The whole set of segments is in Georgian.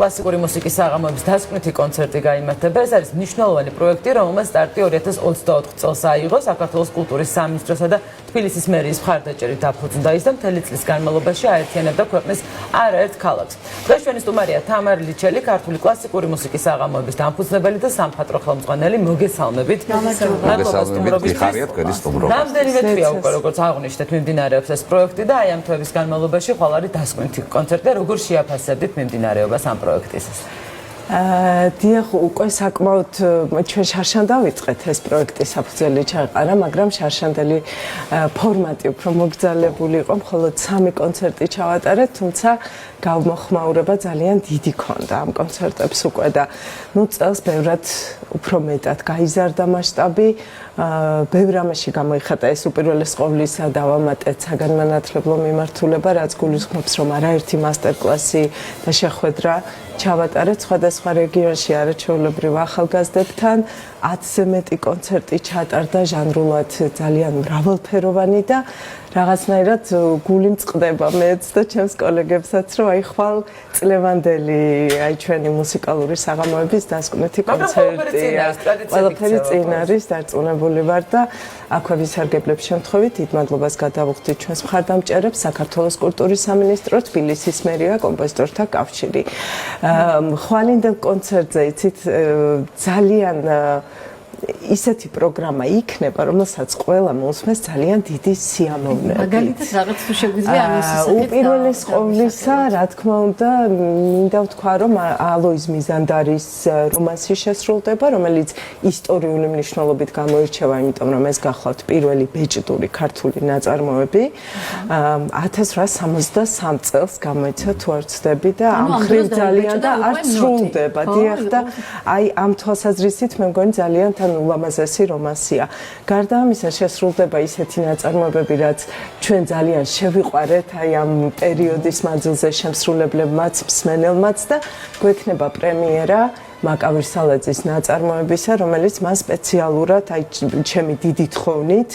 კლასიკური მუსიკის საღამოების დასკვნითი კონცერტი გაიმართება. ეს არის მნიშვნელოვანი პროექტი, რომელმაც სტარტი 2024 წელს აიღო საქართველოს კულტურის სამინისტროსა და თბილისის მერიის მხარდაჭერით დაფუძნდა ის და მთელი წლის განმავლობაში აერთიანებდა ქვეყნის არაერთ ქალაქს. დღეს ჩვენი სტუმარია თამარ ლიჩელი, ქართული კლასიკური მუსიკის საღამოების დამფუძნებელი და სამხატვრო ხელმძღვანელი. მოგესალმებით. რამდენიმე თვეა უკვე როგორც აღვნიშნეთ მიმდინარეობს ეს პროექტი და აი ამ თვეების განმავლობაში ხვალ არის დასკვნითი კონცერტი. როგორ შეაფასებდით მიმდინარეობას ამ პროექტის? დიახ, უკვე საკმაოდ ჩვენ შარშან დავიწყეთ ეს პროექტი საფუძველი ჩაყარა, მაგრამ შარშანდელი ფორმატი უფრო მოგრძალებული იყო, მხოლოდ 3 კონცერტი ჩავატარეთ, თუმცა გავმოხმაურება ძალიან დიდი ქონდა ამ კონცერტებს უკვე და წელს ბევრად უფრო მეტად გაიზარდა მასშტაბი. ბევრ რამეში გამოიხატა ეს უპირველეს ყოვლისა დავამატეთ საგანმანათლებლო მიმართულება, რაც გულისხმობს, რომ არაერთი მასტერკლასი და შეხვედრა ჩავატარეთ სხვადასხვა რეგიონში არაჩვეულებრივ ახალგაზრდებთან. 10-ზე მეტი კონცერტი ჩატარდა, ჟანრულად ძალიან მრავალფეროვანი და რაღაცნაირად გული მწყდება მეც და ჩემს კოლეგებსაც, რომ აი ხვალ წლევანდელი აი ჩვენი მუსიკალური საღამოების დასკვნითი კონცერტია. ყველაფერი წინ არის, დარწმუნებული ვარ და აქვე ვისარგებლებ შემთხვევით დიდ მადლობას გადავუხდით ჩვენს მხარდამჭერებს, საქართველოს კულტურის სამინისტრო, თბილისის მერია, კომპოზიტორთა კავშირი. ხვალინდელ კონცერტზე იცით ძალიან ისეთი პროგრამა იქნება, რომელსაც ყველა მოსმენს ძალიან დიდი სიამოვნებით. მაგალითად რაღაც თუ შეგვიძლია ამის შესახებ. უპირველეს ყოვლისა, რა თქმა უნდა, მინდა ვთქვა, რომ ალოიზ მიზანდარის რომანსი შესრულდება, რომელიც ისტორიული მნიშვნელობით გამოირჩევა, იმიტომ რომ ეს გახლავთ პირველი ბეჭდური ქართული ნაწარმოები. 1863 წელს გამოიცა, თუ არ ვცდები და ამ ხრივ ძალიან და არც სრულდება. დიახ და აი ამ თვალსაზრისით მე მგონი ძალიან ულამაზესი რომანსია. გარდა ამისა შესრულდება ისეთი ნაწარმოებები, რაც ჩვენ ძალიან შევიყვარეთ აი ამ პერიოდის მანძილზე შემსრულებლებმაც, მსმენელმაც და გვექნება პრემიერა მაკავირსალაძის ნაწარმოებისა, რომელიც მას სპეციალურად აი ჩემი დიდი თხოვნით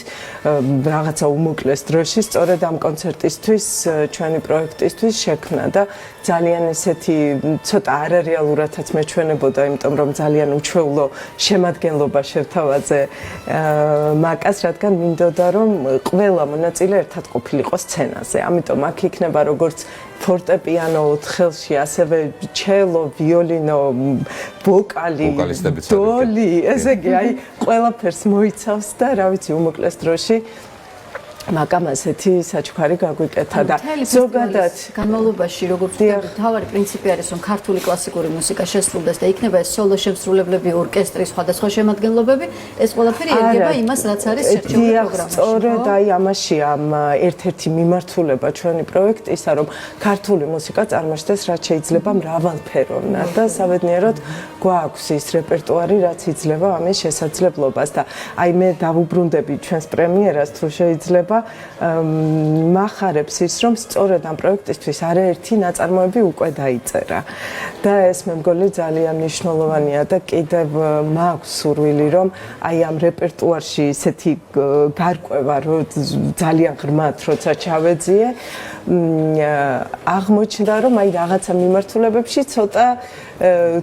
რაღაცა უმოკლეს დროში სწორედ ამ კონცერტისთვის, ჩვენი პროექტისთვის შექმნა და ძალიან ესეთი ცოტა არარეალურადაც მეჩვენებოდა, იმიტომ რომ ძალიან უჩვეულო შემადგენლობა შევთავაზე მაკას, რადგან მინდოდა რომ ყველა მონაწილე ერთად ყოფილიყო სცენაზე. ამიტომ აქ იქნება როგორც ფორტეპიანო ოთხხელში, ასევე ჩელო, ვიოლინო, ვოკალი, დოლი, ესე იგი, აი ყველაფერს მოიცავს და რა ვიცი, უმოკლეს დროში მაკამ ასეთი საჩუქარი გაგვიკეთა და ზოგადად განმავლობაში როგორც ვთქვი, თავარი პრინციპი არის რომ ქართული კლასიკური მუსიკა შესრულდეს და იქნება ეს სოლო შემსრულებლები, ორკესტრის სხვადასხვა შემადგენლობები, ეს ყველაფერი ერგება იმას, რაც არის შერჩეული პროგრამაში. სწორედ აი ამაში ამ ერთ-ერთი მიმართულება ჩვენი პროექტისა, რომ ქართული მუსიკა წარმოშდეს, რაც შეიძლება მრავალფეროვნად და საბედნიეროდ გვაქვს ის რეპერტუარი, რაც იძლევა ამის შესაძლებლობას და აი მე დავუბრუნდები ჩვენს პრემიერას, თუ შეიძლება მახარებს ის, რომ სწორედ ამ პროექტისთვის არაერთი ნაწარმოები უკვე დაიწერა. და ეს მე მგონი ძალიან მნიშვნელოვანია და კიდევ მაქვს სურვილი, რომ აი ამ რეპერტუარში ისეთი გარკვევა, რომ ძალიან ღრმად როცა ჩავეძიე, აღმოჩნდა, რომ აი რაღაცა მიმართულებებში ცოტა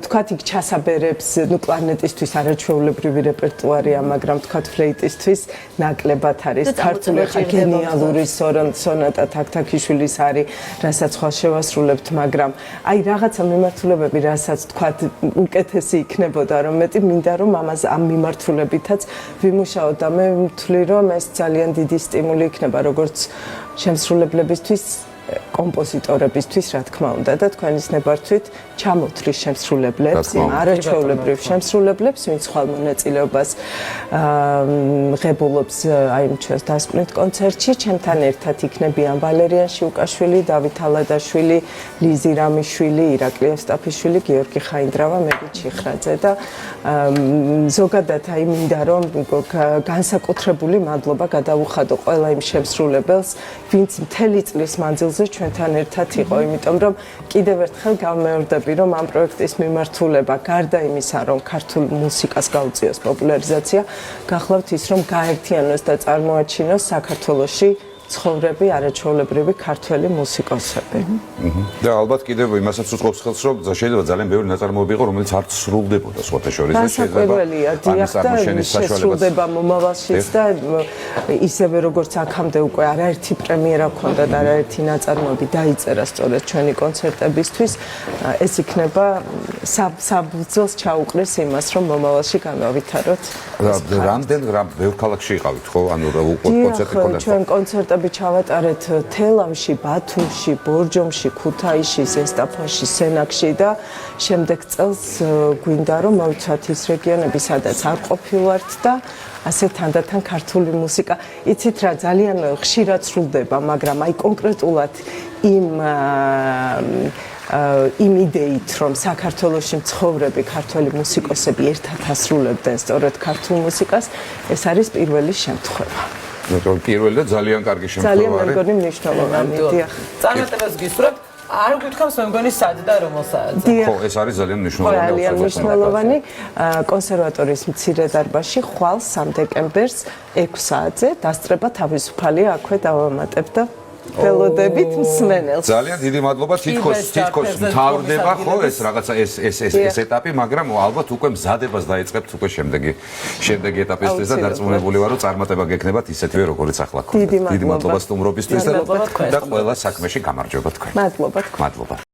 თქვათ იქ ჩასაბერებს, კლარნეტისთვის არაჩვეულებრივი რეპერტუარია, მაგრამ თქვათ ფლეიტისთვის ნაკლებად არის. ქართული გენიალური სონატა თაქთაქიშვილის არის, რასაც ხვალ შევასრულებთ, მაგრამ აი რაღაცა მიმართულებები, რასაც თქვათ უკეთესი იქნებოდა, რომ მეტი მინდა რომ ამას ამ მიმართულებითაც ვიმუშაოთ და მე ვთვლი, რომ ეს ძალიან დიდი სტიმული იქნება როგორც შემსრულებლებისთვის, კომპოზიტორებისთვის, რა თქმა უნდა და თქვენის ნებართვით ჩამოთვლის შემსრულებლებს, არაჩვეულებრივ შემსრულებლებს, ვინც ხვალ მონაწილეობას ღებულობს აი ჩვენს დასკვნით კონცერტში. ჩემთან ერთად იქნებიან ვალერიან შიუკაშვილი, დავით ალადაშვილი, ლიზი რამიშვილი, ირაკლი ოსტაფიშვილი, გიორგი ხაინდრავა, მეგრე ჩიხრაძე და ზოგადად აი მინდა რომ განსაკუთრებული მადლობა გადავუხადო ყველა იმ შემსრულებელს, ვინც მთელი წლის მანძილზე ჩვენთან ერთად იყო, იმიტომ რომ კიდევ ერთხელ გავმეორდები, რომ ამ პროექტის მიმართულება გარდა იმისა, რომ ქართულ მუსიკას გაუწიოს პოპულარიზაცია, გახლავთ ის, რომ გაერთიანოს და წარმოაჩინოს საქართველოში მცხოვრები არაჩვეულებრივი ქართველი მუსიკოსები. და ალბათ კიდევ იმასაც უწყობს ხელს, რომ შეიძლება ძალიან ბევრი ნაწარმოები იყო, რომელიც არ სრულდებოდა სხვათა შორის და განსაკუთრებელია, დიახ, და შესრულდება მომავალშიც და ისევე როგორც აქამდე უკვე არაერთი პრემიერა ჰქონდა და არაერთი ნაწარმოები დაიწერა სწორედ ჩვენი კონცერტებისთვის, ეს იქნება საბრძოლს ჩაუყრის იმას, რომ მომავალში განავითაროთ. რამდენ ბევრ ქალაქში იყავით, ხო? ანუ კონცერტი ქონდა. ჩვენ კონცერტები ჩავატარეთ თელავში, ბათუმში, ბორჯომში, ქუთაისში, ზესტაფონში, სენაკში და შემდეგ წელს გვინდა რომ მოვიცვათ ის რეგიონები, სადაც არ ყოფილვართ და ასე თანდათან ქართული მუსიკა. იცით რა, ძალიან ხშირად სრულდება, მაგრამ აი კონკრეტულად იმ იდეით, რომ საქართველოში მცხოვრები ქართველი მუსიკოსები ერთად ასრულებდნენ სწორედ ქართულ მუსიკას, ეს არის პირველი შემთხვევა. პირველი და ძალიან კარგი შემთხვევა ძალიან მე მგონი მნიშვნელოვანი, დიახ. წარმატებას გისურვებთ. არ გითხოვს მე მგონი სად და რომელ საათზე. ხო, ეს არის ძალიან მნიშვნელოვანი. ძალიან მნიშვნელოვანი კონსერვატორიის მცირე დარბაზში ხვალ 3 დეკემბერს 6 საათზე დასწრება თავისუფალია, აქვე დავამატებ და ველოდებით მსმენელს. ძალიან დიდი მადლობა. თითქოს მთავრდება ხო ეს რაღაცა ეს ეტაპი, მაგრამ ალბათ უკვე მზადებას დაიწყებთ უკვე შემდეგი ეტაპისთვის და დარწმუნებული ვარ, რომ წარმატება გექნებათ ისეთივე როგორიც ახლა გქონდათ. დიდი მადლობა სტუმრობისთვის და ყველა საქმეში გამარჯობა თქვენ. მადლობა. მადლობა.